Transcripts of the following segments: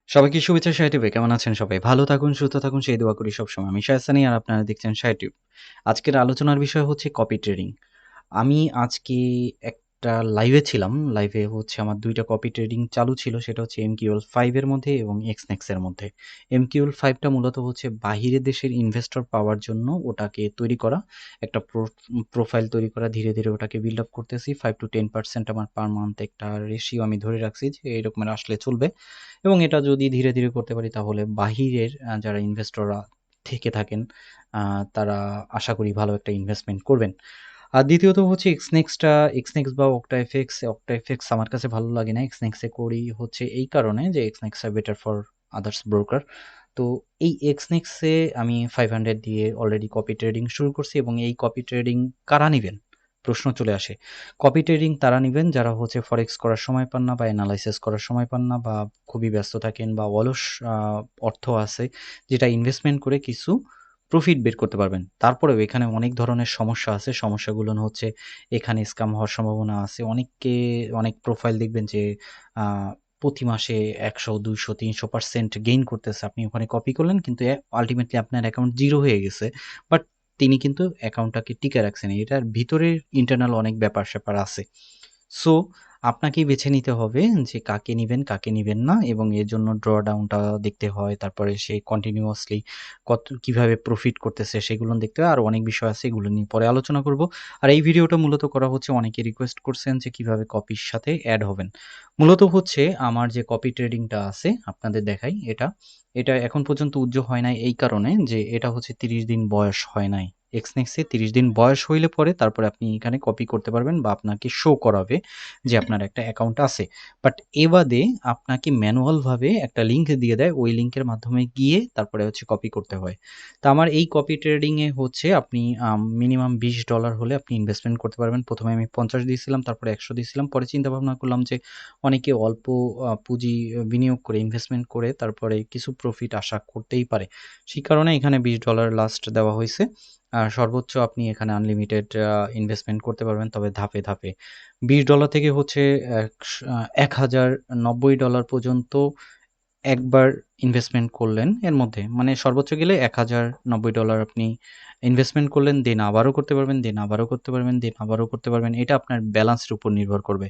সবাইকে শুভেচ্ছা শাহটিউবে। কেমন আছেন সবাই? ভালো থাকুন, সুস্থ থাকুন সেই দোয়া করি সবসময়। আমি শাহসানি আর আপনারা দেখছেন শাহটিউব। আজকের আলোচনার বিষয় হচ্ছে কপি ট্রেডিং। আমি আজকে একটা লাইভে ছিলাম। লাইভে হচ্ছে আমার ২ টা কপি ট্রেডিং চালু ছিল। সেটা হচ্ছে MQL5 এর মধ্যে এবং Exness এর মধ্যে। MQL5 টা মূলত হচ্ছে বাহিরের দেশের ইনভেস্টর পাওয়ার জন্য ওটাকে তৈরি করা। একটা প্রোফাইল তৈরি করা, ধীরে, ধীরে ওটাকে বিল্ড আপ করতেছি। 5-10% আমার পার মান্থ একটা রেশিও আমি ধরে রাখছি যে এরকমের আসলে চলবে। এবং এটা যদি ধীরে, ধীরে করতে পারি তাহলে বাহিরের যারা ইনভেস্টররা থেকে থাকেন তারা আশা করি ভালো একটা ইনভেস্টমেন্ট করবেন। আর দ্বিতীয়ত হচ্ছে এক্সনেক্স বা অক্টাএফএক্স আমার কাছে ভালো লাগে না। এক্সনেক্সে করি হচ্ছে এই কারণে যে এক্সনেক্স আর বেটার ফর আদার্স ব্রোকার। তো এই এক্সনেক্সে আমি 500 দিয়ে অলরেডি কপি ট্রেডিং শুরু করছি এবং এই কপি ট্রেডিং কারা নিবেন? প্রশ্ন চলে আসে। কপি ট্রেডিং তারা নিবেন যারা হচ্ছে ফরেক্স করার সময় পান না বা এনালাইসিস করার সময় পান না বা খুবই ব্যস্ত থাকেন বা অলস আ অর্থ আছে যেটা ইনভেস্টমেন্ট করে কিছু প্রফিট বের করতে পারবেন। তারপরেও এখানে অনেক ধরনের সমস্যা আছে। সমস্যাগুলো হচ্ছে এখানে স্ক্যাম হওয়ার সম্ভাবনা আছে। অনেক প্রোফাইল দেখবেন যে আ প্রতি মাসে ১০০, ২০০, ৩০০% গেইন করতেছে। আপনি ওখানে কপি করলেন কিন্তু আল্টিমেটলি আপনার অ্যাকাউন্ট 0 হয়ে গেছে। বাট তিনি কিন্তু অ্যাকাউন্টটাকে টিকায় রাখছেন। এটার ভিতরের ইন্টারনাল অনেক ব্যাপার-স্যাপার আছে। সো আপনাকেই বেছে নিতে হবে যে কাকে নিবেন, কাকে নিবেন না এবং এর জন্য ডাউনটা দেখতে হয়। তারপরে সে কন্টিনিউয়াসলি কিভাবে প্রফিট করতেছে সেগুলো দেখতে হয়। আরো অনেক বিষয় আছে, এগুলো নিয়ে পরে আলোচনা করব। আর এই ভিডিওটা মূলত করা হচ্ছে অনেকে রিকোয়েস্ট করছেন যে কিভাবে কপির সাথে এড হবেন। মূলত হচ্ছে আমার যে কপি ট্রেডিংটা আছে আপনাদের দেখাই এটা। এটা এখন পর্যন্ত হয় নাই এই কারণে যে এটা হচ্ছে ৩০ দিন বয়স হয় নাই। এক্সনেক্সে ৩০ দিন বয়স হইলে পরে তারপরে আপনি এখানে কপি করতে পারবেন বা আপনাকে শো করাবে যে আপনার একটা অ্যাকাউন্ট আছে। বাট এ বাদে আপনাকে ম্যানুয়ালভাবে একটা লিঙ্ক দিয়ে দেয়। ওই লিঙ্কের মাধ্যমে গিয়ে তারপরে হচ্ছে কপি করতে হয়। তো আমার এই কপি ট্রেডিং এ হচ্ছে আপনি মিনিমাম $20 হলে আপনি ইনভেস্টমেন্ট করতে পারবেন। ১ম এ আমি ৫০ দিয়েছিলাম, তারপরে ১০০ দিয়েছিলাম। পরে চিন্তা ভাবনা করলাম যে অনেকে অল্প পুঁজি বিনিয়োগ করে ইনভেস্টমেন্ট করে তারপরে কিছু প্রফিট আশা করতেই পারে। সেই কারণে এখানে $20 লাস্ট দেওয়া হইছে। সর্বোচ্চ আপনি এখানে আনলিমিটেড ইনভেস্টমেন্ট করতে পারবেন তবে ধাপে, ধাপে। $20 থেকে হচ্ছে $১,০৯০ পর্যন্ত একবার ইনভেস্টমেন্ট করলেন এর মধ্যে। মানে সর্বোচ্চ গেলে $১,০৯০ আপনি ইনভেস্টমেন্ট করলেন, দেন আবারও করতে পারবেন, দেন আবারও করতে পারবেন, দেন আবারও করতে পারবেন। এটা আপনার ব্যালান্সের উপর নির্ভর করবে।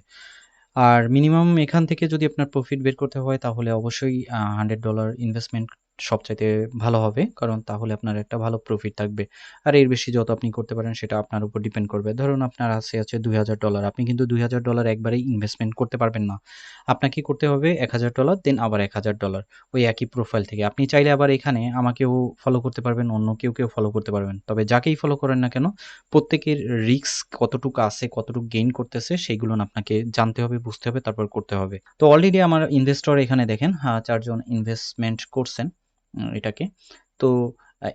আর মিনিমাম এখান থেকে যদি আপনার প্রফিট বের করতে হয় তাহলে অবশ্যই $100 ইনভেস্টমেন্ট সবচাইতে ভালো হবে। কারণ তাহলে আপনার একটা ভালো প্রফিট থাকবে। আর এর বেশি যত আপনি করতে পারেন সেটা আপনার উপর ডিপেন্ড করবে। ধরুন আপনার আছে $২,০০০ আপনি কিন্তু $২,০০০ একবারেই ইনভেস্টমেন্ট করতে পারবেন না। আপনাকে করতে হবে $১,০০০ দেন আবার $১,০০০ ওই একই প্রোফাইল থেকে। আপনি চাইলে আবার এখানে আমাকেও ফলো করতে পারবেন, অন্য কেউ ফলো করতে পারবেন। তবে যাকেই ফলো করেন না কেন প্রত্যেকের রিস্ক কতটুকু আছে, কতটুকু গেইন করতেছে সেইগুলো আপনাকে জানতে হবে, বুঝতে হবে, তারপর করতে হবে। তো অলরেডি আমার ইনভেস্টর এখানে দেখেন ৪ জন ইনভেস্টমেন্ট করছেন এটাকে। তো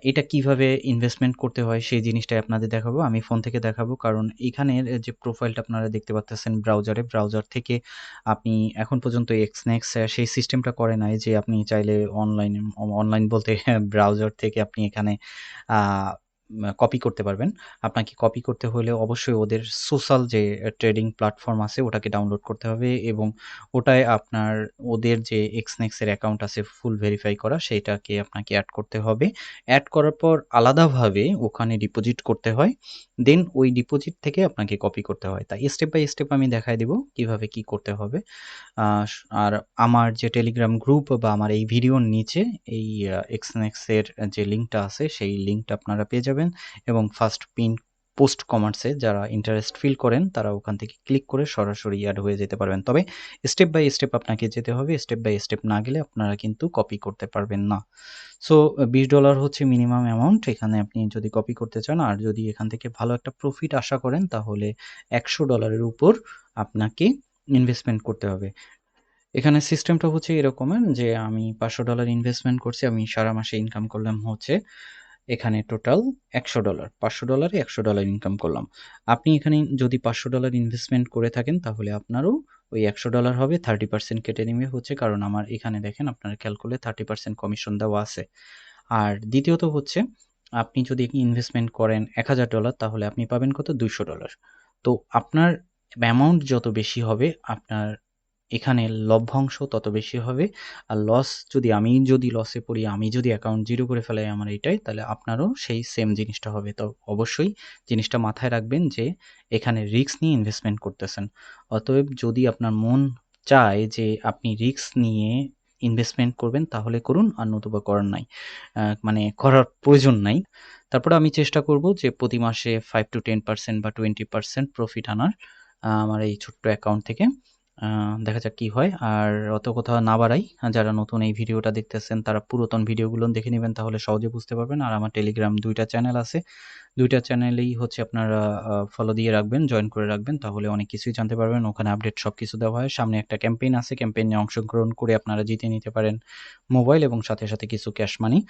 এটা কিভাবে ইনভেস্টমেন্ট করতে হয় সেই জিনিসটাই আপনাদের দেখাবো। আমি ফোন থেকে দেখাবো কারণ এখানের যে প্রোফাইলটা আপনারা দেখতে পাচ্তেছেন ব্রাউজার থেকে আপনি এখন পর্যন্ত এক্সনেক্স সেই সিস্টেমটা করে নাই যে আপনি চাইলে অনলাইন বলতে ব্রাউজার থেকে আপনি এখানে আ কপি করতে পারবেন। আপনাকে কপি করতে হলে অবশ্যই ওদের সোশ্যাল যে ট্রেডিং প্ল্যাটফর্ম আছে ওটাকে ডাউনলোড করতে হবে এবং ওটায় আপনার ওদের যে এক্সনেক্স এর অ্যাকাউন্ট আছে ফুল ভেরিফাই করা সেটাকে আপনাকে এড করতে হবে। এড করার পর আলাদাভাবে ওখানে ডিপোজিট করতে হয়। দেন ওই ডিপোজিট থেকে আপনাকে কপি করতে হয়। তাই স্টেপ বাই স্টেপ আমি দেখায় দিব কিভাবে কি করতে হবে। আ আর আমার যে টেলিগ্রাম গ্রুপ বা আমার এই ভিডিওর নিচে এই এক্সনেক্স এর যে লিঙ্কটা আছে সেই লিঙ্কটা আপনারা পেয়ে যাবেন এবং ফার্স্ট পিন পোস্ট কমেন্টসে যারা ইন্টারেস্ট ফিল করেন তারা ওখান থেকে ক্লিক করে সরাসরি এড হয়ে যেতে পারবেন। তবে স্টেপ বাই স্টেপ আপনাকে যেতে হবে। স্টেপ বাই স্টেপ না গেলে আপনারা কিন্তু কপি করতে পারবেন না। সো $20 হচ্ছে মিনিমাম অ্যামাউন্ট। এখানে আপনি যদি কপি করতে চান আর যদি এখান থেকে ভালো একটা প্রফিট আশা করেন তাহলে $১০০ এর উপর আপনাকে ইনভেস্টমেন্ট করতে হবে। এখানে সিস্টেমটা হচ্ছে এরকমের যে আমি $৫০০ ইনভেস্টমেন্ট করছি। আমি সারা মাসে ইনকাম করলাম হচ্ছে এখানে টোটাল $১০০ $৫০০ এ $১০০ ইনকাম করলাম। আপনি এখানে যদি $৫০০ ইনভেস্টমেন্ট করে থাকেন তাহলে আপনারও ওই $১০০ হবে 30% কেটে নিবে হচ্ছে কারণ আমার এখানে দেখেন আপনার খেয়াল করলে 30% কমিশন দেওয়া আছে। আর দ্বিতীয়ত হচ্ছে আপনি যদি ইনভেস্টমেন্ট করেন $১,০০০ তাহলে আপনি পাবেন কত? $২০০। তো আপনার অ্যামাউন্ট যত বেশি হবে আপনার এখানে লভ্যাংশ তত বেশি হবে। আর আমি যদি লসে পড়ি, আমি যদি অ্যাকাউন্ট জিরো করে ফেলাই আমার এইটাই, তাহলে আপনারও সেই সেম জিনিসটা হবে। তো অবশ্যই জিনিসটা মাথায় রাখবেন যে এখানে রিস্ক নিয়ে ইনভেস্টমেন্ট করতেছেন। অতএব যদি আপনার মন চায় যে আপনি রিস্ক নিয়ে ইনভেস্টমেন্ট করবেন তাহলে করুন, আর নতুবা করার নাই, মানে করার প্রয়োজন নাই। তারপরে আমি চেষ্টা করব যে প্রতি মাসে 5 to 10% বা 20% প্রফিট আনার আমার এই ছোট্ট অ্যাকাউন্ট থেকে। দেখা যাক কি হয়। আর অত কথা না বাড়াই, যারা নতুন এই ভিডিওটা দেখতেছেন তারা পুরাতন ভিডিওগুলো দেখে নেবেন, তাহলে সহজে বুঝতে পারবেন। আর আমার টেলিগ্রাম 2টা চ্যানেল আছে, 2টা চ্যানেলেই হচ্ছে আপনারা ফলো দিয়ে রাখবেন, জয়েন করে রাখবেন, তাহলে অনেক কিছুই জানতে পারবেন। ওখানে আপডেট সব কিছু দেওয়া হয়। সামনে একটা ক্যাম্পেইন আছে, ক্যাম্পেইনে অংশগ্রহণ করে আপনারা জিতে নিতে পারেন মোবাইল এবং সাথে সাথে কিছু ক্যাশ মানি।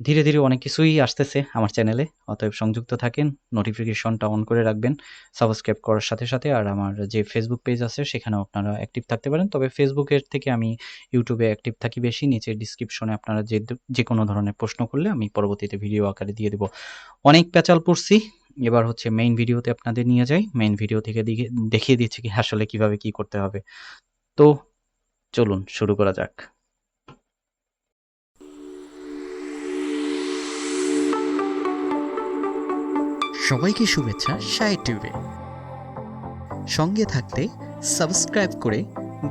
ধীরে ধীরে অনেক কিছুই আসতেছে আমার চ্যানেলে, অতএব সংযুক্ত থাকেন, নোটিফিকেশনটা অন করে রাখবেন সাবস্ক্রাইব করার সাথে সাথে। আর আমার যে ফেসবুক পেজ আছে সেখানেও আপনারা অ্যাক্টিভ থাকতে পারেন, তবে ফেসবুকের থেকে আমি ইউটিউবে অ্যাক্টিভ থাকি বেশি। নিচের ডিসক্রিপশনে আপনারা যে কোনো ধরনের প্রশ্ন করলে আমি পরবর্তীতে ভিডিও আকারে দিয়ে দেবো। অনেক প্যাচাল পড়ছি, এবার হচ্ছে মেইন ভিডিওতে আপনাদের নিয়ে যাই। মেইন ভিডিও থেকে দেখিয়ে দিচ্ছি কি আসলে কিভাবে কি করতে হবে। তো চলুন শুরু করা যাক। সবাইকে শুভেচ্ছা টিউবে। সঙ্গে থাকতে সাবস্ক্রাইব করে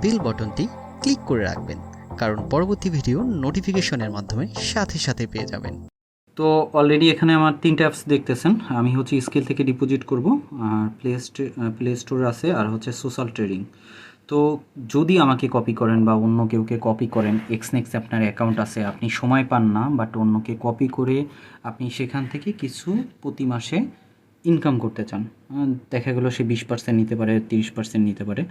বেল বাটনটি ক্লিক করে রাখবেন, কারণ পরবর্তী ভিডিও নোটিফিকেশনের মাধ্যমে সাথে সাথে পেয়ে যাবেন। তো অলরেডি এখানে আমার 3টা অ্যাপস দেখতেছেন। আমি হচ্ছে স্কেল থেকে ডিপোজিট করব, আর প্লে স্টোর আছে, আর হচ্ছে সোশ্যাল ট্রেডিং। তো যদি আমাকে কপি করেন বা অন্য কেউকে কপি করেন, এক্সনেক্স আপনার অ্যাকাউন্ট আছে, আপনি সময় পান না, বাট অন্যকে কপি করে আপনি সেখান থেকে কিছু প্রতি মাসে ইনকাম করতে চান, দেখা গেলো সে 20% নিতে পারে, 30% নিতে পারে।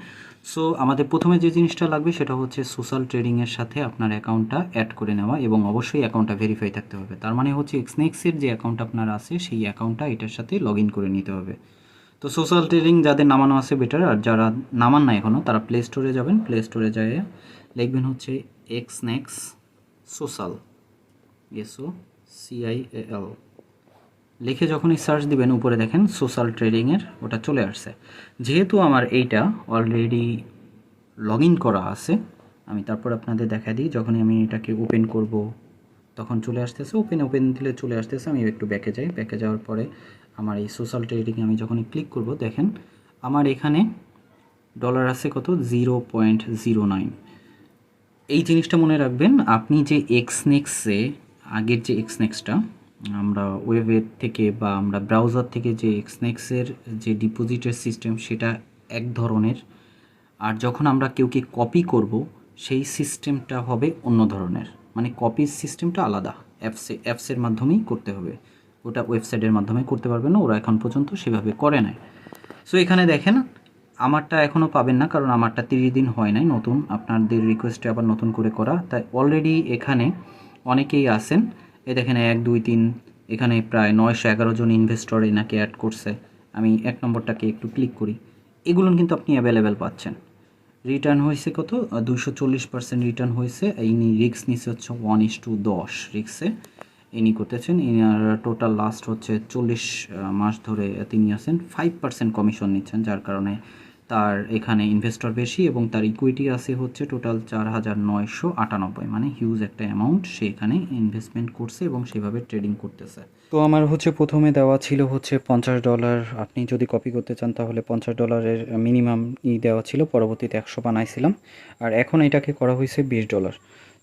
সো আমাদের প্রথমে যে জিনিসটা লাগবে সেটা হচ্ছে সোশ্যাল ট্রেডিংয়ের সাথে আপনার অ্যাকাউন্টটা অ্যাড করে নেওয়া, এবং অবশ্যই অ্যাকাউন্টটা ভেরিফাই থাকতে হবে। তার মানে হচ্ছে এক্সনেক্সের যে অ্যাকাউন্ট আপনার আছে সেই অ্যাকাউন্টটা এটার সাথে লগ ইন করে নিতে হবে। তো সোশ্যাল ট্রেডিং যাদের নামানো আছে বেটার, আর যারা নামান না এখনও তারা প্লে স্টোরে যাবেন। প্লে স্টোরে যায় লিখবেন হচ্ছে এক্সনেক্স সোশ্যাল, SOCIAL লিখে যখনই সার্চ দিবেন উপরে দেখেন সোশ্যাল ট্রেডিংয়ের ওটা চলে আসছে। যেহেতু আমার এইটা অলরেডি লগ ইন করা আছে, আমি তারপর আপনাদের দেখা দিই। যখনই আমি এটাকে ওপেন করব তখন চলে আসতেছে, ওপেন দিলে চলে আসতেছে। আমি একটু ব্যাকে যাই, ব্যাকে যাওয়ার পরে আমার এই সোশ্যাল ট্রেডিংয়ে আমি যখনই ক্লিক করব দেখেন আমার এখানে ডলার আছে কত, 0.09। এই জিনিসটা মনে রাখবেন, আপনি যে এক্সনেক্সে আগের যে এক্সনেক্সটা আমরা ওয়েবের থেকে বা আমরা ব্রাউজার থেকে যে এক্সনেক্সের যে ডিপোজিটের সিস্টেম সেটা এক ধরনের, আর যখন আমরা কেউকে কপি করব সেই সিস্টেমটা হবে অন্য ধরনের। মানে কপির সিস্টেমটা আলাদা, অ্যাপসের মাধ্যমেই করতে হবে, ওটা ওয়েবসাইটের মাধ্যমে করতে পারবে না, ওরা এখন পর্যন্ত সেভাবে করে নাই। সো এখানে দেখেন আমারটা এখনও পাবেন না, কারণ আমারটা 30 দিন হয় নাই, নতুন আপনাদের রিকোয়েস্টে আবার নতুন করে করা। তাই অলরেডি এখানে অনেকেই আসেন, এই দেখেন 1 2 3, এখানে প্রায় 911 জন ইনভেস্টর এনাকে অ্যাড করছে। আমি 1 নম্বরটাকে একটু ক্লিক করি, এগুলো কিন্তু আপনি অ্যাভেলেবেল পাচ্ছেন। রিটার্ন হয়েছে কত, 240% রিটার্ন হয়েছে। ইনি রিক্স নিচ্ছে হচ্ছে 1:10 রিক্সে ইনি করতেছেন। ইনার টোটাল লাস্ট হচ্ছে 40 মাস ধরে তিনি আছেন, 5% কমিশন নিচ্ছেন, যার কারণে তার এখানে ইনভেস্টর বেশি এবং তার ইকুইটি আছে হচ্ছে টোটাল 4,998, মানে হিউজ একটা অ্যামাউন্ট সে এখানে ইনভেস্টমেন্ট করছে এবং সেভাবে ট্রেডিং করতেছে। তো আমার হচ্ছে প্রথমে দেওয়া ছিল হচ্ছে $50, আপনি যদি কপি করতে চান তাহলে $50 মিনিমাম দেওয়া ছিল, পরবর্তীতে 100 বানাইছিলাম, আর এখন এটাকে করা হয়েছে $20।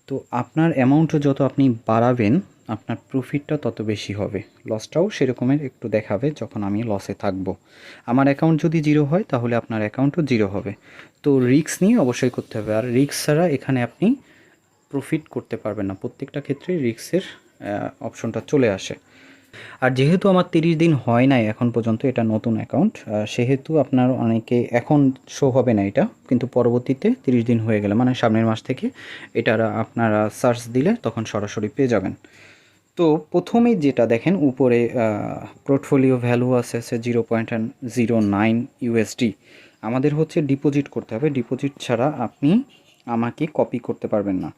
তো আপনার অ্যামাউন্ট যত আপনি বাড়াবেন আপনার প্রফিটটা তত বেশি হবে, লসটাও সেরকমের একটু দেখাবে যখন আমি লসে থাকবো। আমার অ্যাকাউন্ট যদি জিরো হয় তাহলে আপনার অ্যাকাউন্টও জিরো হবে। তো রিস্ক নিয়ে অবশ্যই করতে হবে, আর রিস্ক ছাড়া এখানে আপনি প্রফিট করতে পারবেন না, প্রত্যেকটা ক্ষেত্রে রিস্কের অপশনটা চলে আসে। আর যেহেতু আমার 30 দিন হয় নাই এখন পর্যন্ত, এটা নতুন অ্যাকাউন্ট, সেহেতু আপনার অনেকে এখন শো হবে না এটা, কিন্তু পরবর্তীতে 30 দিন হয়ে গেলে মানে সামনের মাস থেকে এটা আপনারা সার্চ দিলে তখন সরাসরি পেয়ে যাবেন। তো প্রথমেই যেটা দেখেন উপরে পোর্টফোলিও ভ্যালু আছে 0.09 USD। আমাদের হচ্ছে ডিপোজিট করতে হবে, ডিপোজিট ছাড়া আপনি আমাকে কপি করতে পারবেন না।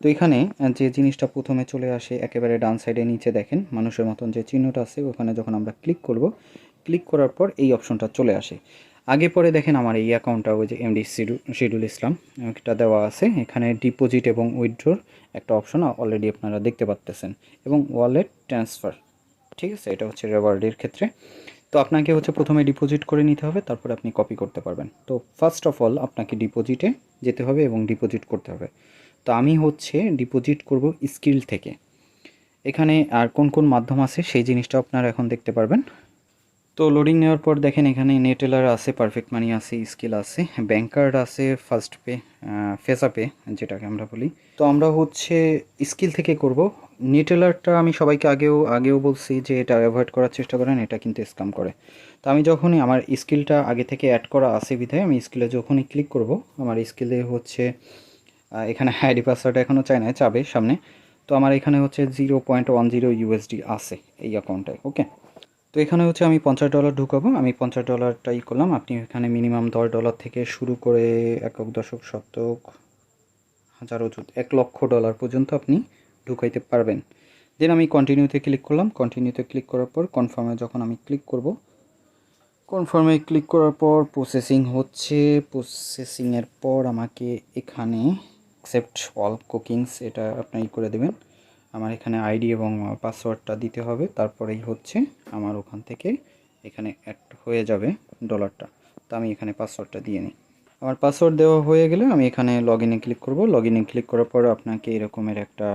তো এখানে যে জিনিসটা প্রথমে চলে আসে একেবারে ডান সাইডে নিচে দেখেন মানুষের মতন যে চিহ্নটা আছে, ওখানে যখন আমরা ক্লিক করব, ক্লিক করার পর এই অপশনটা চলে আসে। আগে পরে দেখেন আমার এই অ্যাকাউন্টটা ওই যে এমডি শিডিউল ইসলাম একটা দেওয়া আছে, এখানে ডিপোজিট এবং উইথড্রোর একটা অপশন অলরেডি আপনারা দেখতে পাচ্তেছেন, এবং ওয়ালেট ট্রান্সফার। ঠিক আছে, এটা হচ্ছে রেওয়ার্ডের ক্ষেত্রে। তো আপনাকে হচ্ছে প্রথমে ডিপোজিট করে নিতে হবে, তারপরে আপনি কপি করতে পারবেন। তো ফার্স্ট অফ অল আপনাকে ডিপোজিটে যেতে হবে এবং ডিপোজিট করতে হবে। তো আমি হচ্ছে ডিপোজিট করব স্কিল থেকে। এখানে আর কোন কোন মাধ্যম আছে সেই জিনিসটা আপনারা এখন দেখতে পারবেন। তো লোডিং নেওয়ার পর দেখেন এখানে নেটেলার আছে, পারফেক্ট মানি আছে, স্কিল আছে, ব্যাংক কার্ড আছে, ফার্স্ট পে, ফেসা পে যেটাকে আমরা বলি। তো আমরা হচ্ছে স্কিল থেকে করব। নেটেলারটা আমি সবাইকে আগেও বলছি যে এটা অ্যাভয়েড করার চেষ্টা করেন, এটা কিন্তু স্ক্যাম করে। তো আমি যখনই আমার স্কিলটা আগে থেকে অ্যাড করা আছে বিধায় আমি স্কিলে যখনই ক্লিক করব, আমার স্কিলে হচ্ছে এখানে আইডি পাসওয়ার্ড এখনও চাই না, চাবে সামনে। তো আমার এখানে হচ্ছে 0.10 ইউএসডি আছে এই অ্যাকাউন্টে। ওকে, তো এখানে হচ্ছে আমি $50 ঢুকাবো, আমি $50টাই করলাম। আপনি এখানে মিনিমাম $10 থেকে শুরু করে একক দশক শতক হাজার অযুত $1,00,000 পর্যন্ত আপনি ঢুকাইতে পারবেন। দেন আমি কন্টিনিউতে ক্লিক করলাম। কন্টিনিউতে ক্লিক করার পর কনফার্মে যখন আমি ক্লিক করব, কনফার্মে ক্লিক করার পর প্রসেসিং হচ্ছে। প্রসেসিংয়ের পর আমাকে এখানে অ্যাকসেপ্ট অল কুকিংস এটা আপনি করে দেবেন। আমার এখানে আইডি এবং পাসওয়ার্ডটা দিতে হবে, তারপরেই হচ্ছে আমার ওখান থেকে এখানে অ্যাড হয়ে যাবে ডলারটা। তো আমি এখানে পাসওয়ার্ডটা দিয়ে নিই। আমার পাসওয়ার্ড দেওয়া হয়ে গেলে আমি এখানে লগ ইনে ক্লিক করব। লগ ইনে ক্লিক করার পর আপনাকে এরকমের একটা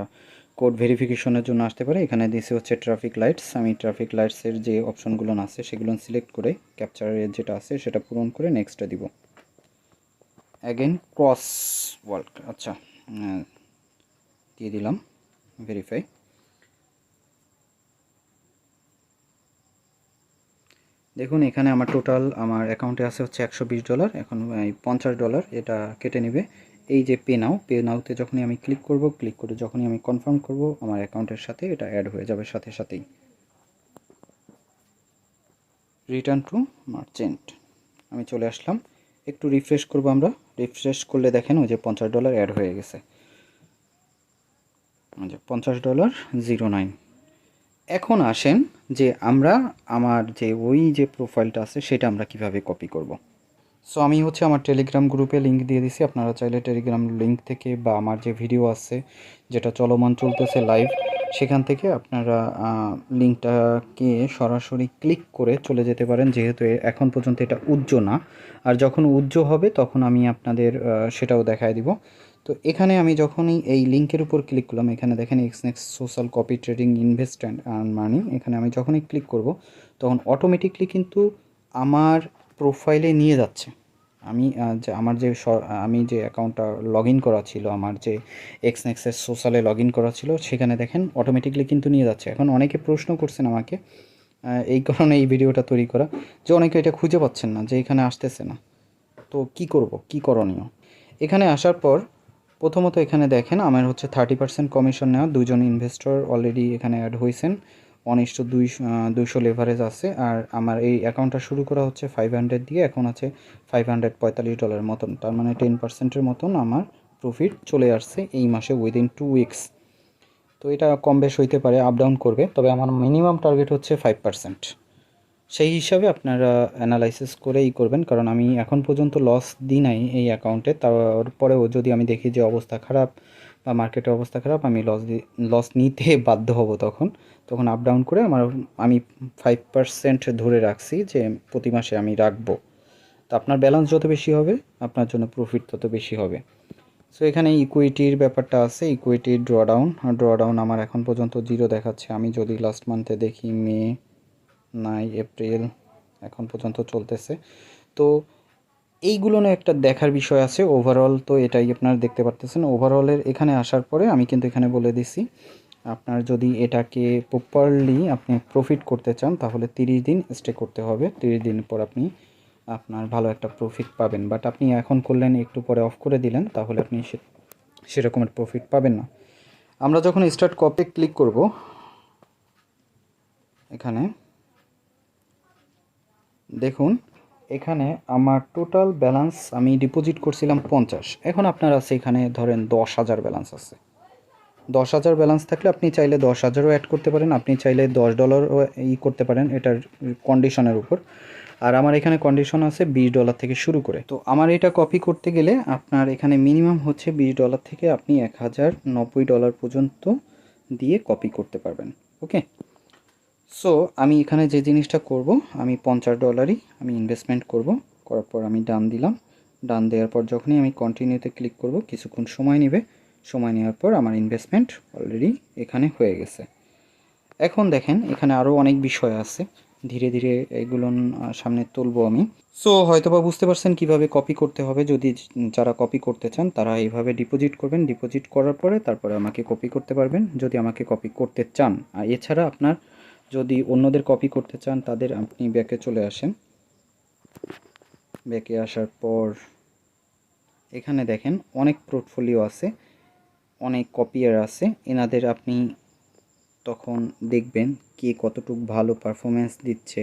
কোড ভেরিফিকেশনের জন্য আসতে পারে। এখানে দিয়েছে হচ্ছে ট্রাফিক লাইটস। আমি ট্রাফিক লাইটসের যে অপশনগুলো আছে সেগুলো সিলেক্ট করে ক্যাপচারের যেটা আছে সেটা পূরণ করে নেক্সটটা দিব। অ্যাগেন ক্রস ওয়ার্ল্ড, আচ্ছা দিয়ে দিলাম ভেরিফাই। দেখুন এখানে আমার টোটাল আমার অ্যাকাউন্টে আছে হচ্ছে $120। এখন এই $50 এটা কেটে নেবে। এই যে পে নাওতে যখনই আমি ক্লিক করব, ক্লিক করে যখনই আমি কনফার্ম করব, আমার অ্যাকাউন্টের সাথে এটা অ্যাড হয়ে যাবে সাথে সাথেই। রিটার্ন টু মার্চেন্ট আমি চলে আসলাম। একটু রিফ্রেশ করব আমরা। রিফ্রেশ করলে দেখেন ওই যে $50 অ্যাড হয়ে গেছে। যে $50.09। এখন আসেন যে আমরা আমার যে ওই যে প্রোফাইলটা আছে সেটা আমরা কিভাবে কপি করব। সো আমি হচ্ছে আমার টেলিগ্রাম গ্রুপে লিঙ্ক দিয়ে দিছি। আপনারা চাইলে টেলিগ্রাম লিঙ্ক থেকে বা আমার যে ভিডিও আছে যেটা চলমান চলতেছে লাইভ, সেখান থেকে আপনারা লিঙ্কটাকে সরাসরি ক্লিক করে চলে যেতে পারেন, যেহেতু এখন পর্যন্ত এটা উজ্জ্ব না। আর যখন উজ্জ্ব হবে তখন আমি আপনাদের সেটাও দেখায় দিব। তো এখানে আমি যখনই এই লিঙ্কের উপর ক্লিক করলাম, এখানে দেখেন Exness social copy trading invest and earn money, এখানে আমি যখনই ক্লিক করব তখন অটোমেটিকলি কিন্তু আমার প্রোফাইলে নিয়ে যাচ্ছে। আমি আমি যে অ্যাকাউন্টটা লগ ইন করা ছিল, আমার যে এক্সনেক্সের সোশ্যালে লগ ইন করা ছিল, সেখানে দেখেন অটোমেটিকলি কিন্তু নিয়ে যাচ্ছে। এখন অনেকে প্রশ্ন করছেন আমাকে, এই কারণে এই ভিডিওটা তৈরি করা, যে অনেকে এটা খুঁজে পাচ্ছেন না যে এখানে আসতেছে না। তো কি করব, কি করণীয়? এখানে আসার পর প্রথমত এখানে দেখেন আমার হচ্ছে 30% কমিশন নেওয়া। দুজন ইনভেস্টর অলরেডি এখানে অ্যাড হয়েছেন। 1:200 লেভারেজ আছে। আর আমার এই অ্যাকাউন্টটা শুরু করা হচ্ছে 500 দিয়ে, এখন আছে $545 মতন। তার মানে 10%-এর মতন আমার প্রফিট চলে আসছে এই মাসে উইদিন 2 উইকস। তো এটা কম বেশ হইতে পারে, আপ ডাউন করবে, তবে আমার মিনিমাম টার্গেট হচ্ছে 5%। সেই হিসাবে আপনারা অ্যানালাইসিস করেই করবেন, কারণ আমি এখন পর্যন্ত লস দিই নাই এই অ্যাকাউন্টে। তারপরেও যদি আমি দেখি যে অবস্থা খারাপ বা মার্কেটের অবস্থা খারাপ, আমি লস নিতে বাধ্য হব। তখন আপ ডাউন করে আমি 5% ধরে রাখছি যে প্রতি মাসে আমি রাখবো। তো আপনার ব্যালেন্স যত বেশি হবে আপনার জন্য প্রফিট তত বেশি হবে। সো এখানে ইকুইটির ব্যাপারটা আছে, ইকুইটির ড্রডাউন আমার এখন পর্যন্ত 0 দেখাচ্ছে। আমি যদি লাস্ট মান্থে দেখি মে, নাই, এপ্রিল, এখন পর্যন্ত চলতেছে। তো এইগুলো নিয়ে একটা দেখার বিষয় আছে। ওভারঅল তো এটাই আপনারা দেখতে পারতেছেন। ওভারঅলের এখানে আসার পরে আমি কিন্তু এখানে বলে দিছি, আপনার যদি এটাকে প্রপারলি আপনি প্রফিট করতে চান তাহলে 30 দিন স্টে করতে হবে। 30 দিন পর আপনি আপনার ভালো একটা প্রফিট পাবেন। বাট আপনি এখন করলেন, একটু পরে অফ করে দিলেন, তাহলে আপনি সেরকমের প্রফিট পাবেন না। আমরা যখন স্টার্ট কপি ক্লিক করব, এখানে দেখুন এখানে আমার টোটাল ব্যালেন্স আমি ডিপোজিট করছিলাম 50। এখন আপনার আছে এখানে ধরেন 10,000 ব্যালেন্স আছে। 10,000 ব্যালেন্স থাকলে আপনি চাইলে 10,000ও অ্যাড করতে পারেন, আপনি চাইলে $10ও করতে পারেন, এটার কন্ডিশনের উপর। আর আমার এখানে কন্ডিশন আছে $20 থেকে শুরু করে। তো আমার এটা কপি করতে গেলে আপনার এখানে মিনিমাম হচ্ছে $20 থেকে আপনি $1090 পর্যন্ত দিয়ে কপি করতে পারবেন। ওকে, সো আমি এখানে যে জিনিসটা করব, আমি $50 আমি ইনভেস্টমেন্ট করব। করার পর আমি ডান দিলাম। ডান দেওয়ার পর যখনই আমি কন্টিনিউতে ক্লিক করব, কিছুক্ষণ সময় নেবে। সময় নেওয়ার পর আমার ইনভেস্টমেন্ট অলরেডি এখানে হয়ে গেছে। এখন দেখেন এখানে আরও অনেক বিষয় আছে, ধীরে ধীরে এগুলো সামনে তুলবো আমি। সো হয়তোবা বুঝতে পারছেন কিভাবে কপি করতে হবে। যদি যারা কপি করতে চান তারা এইভাবে ডিপোজিট করবেন, ডিপোজিট করার পরে তারপরে আমাকে কপি করতে পারবেন যদি আমাকে কপি করতে চান। আর এছাড়া আপনার যদি অন্যদের কপি করতে চান তাদের আপনি ব্যাকে চলে আসেন। ব্যাকে আসার পর এখানে দেখেন অনেক পোর্টফোলিও আছে, অনেক কপিয়ার আছে। এনাদের আপনি তখন দেখবেন কে কতটুকু ভালো পারফরমেন্স দিচ্ছে।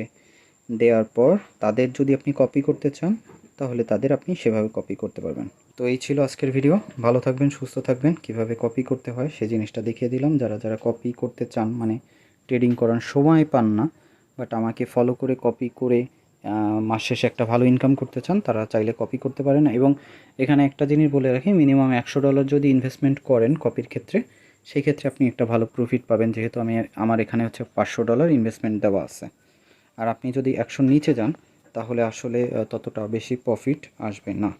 দেওয়ার পর তাদের যদি আপনি কপি করতে চান তাহলে তাদের আপনি সেভাবে কপি করতে পারবেন। তো এই ছিল আজকের ভিডিও। ভালো থাকবেন, সুস্থ থাকবেন। কিভাবে কপি করতে হয় সেই জিনিসটা দেখিয়ে দিলাম। যারা যারা কপি করতে চান, মানে ট্রেডিং করার সময় পান না বাট আমাকে ফলো করে কপি করে মাস শেষে একটা ভালো ইনকাম করতে চান, তারা চাইলে কপি করতে পারেন। এবং এখানে একটা জিনিস বলে রাখি, মিনিমাম $100 যদি ইনভেস্টমেন্ট করেন কপির ক্ষেত্রে, সেই ক্ষেত্রে আপনি একটা ভালো প্রফিট পাবেন, যেহেতু আমার এখানে হচ্ছে $500 ইনভেস্টমেন্ট দেওয়া আছে। আর আপনি যদি 100 নিচে যান তাহলে আসলে ততটা বেশি প্রফিট আসবে না।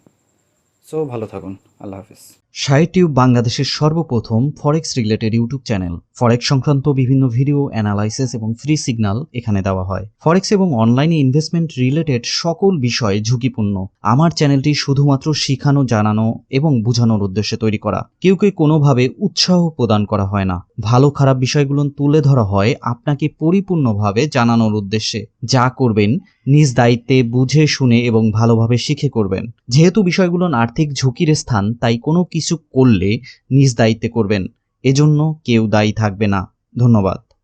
সো ভালো থাকুন, আল্লাহ হাফিজ। শাইটিউব বাংলাদেশের সর্বপ্রথম ফরেক্স রিলেটেড ইউটিউব চ্যানেল। ফরেক্স সংক্রান্ত বিভিন্ন ভিডিও, অ্যানালাইসিস এবং ফ্রি সিগন্যাল এখানে দেওয়া হয়। ফরেক্স এবং অনলাইনে ইনভেস্টমেন্ট রিলেটেড সকল বিষয় ঝুঁকিপূর্ণ। আমার চ্যানেলটি শুধুমাত্র শিখানো, জানানো এবং বোঝানোর উদ্দেশ্যে তৈরি করা। কেউ কোনোভাবে উৎসাহ প্রদান করা হয় না। ভালো খারাপ বিষয়গুলো তুলে ধরা হয় আপনাকে পরিপূর্ণভাবে জানানোর উদ্দেশ্যে। যা করবেন নিজ দায়িত্বে বুঝে শুনে এবং ভালোভাবে শিখে করবেন। যেহেতু বিষয়গুলো আর্থিক ঝুঁকির স্থান, তাই কোনো কিছু করলে নিজ দায়িত্বে করবেন। এজন্য কেউ দায়ী থাকবে না। ধন্যবাদ।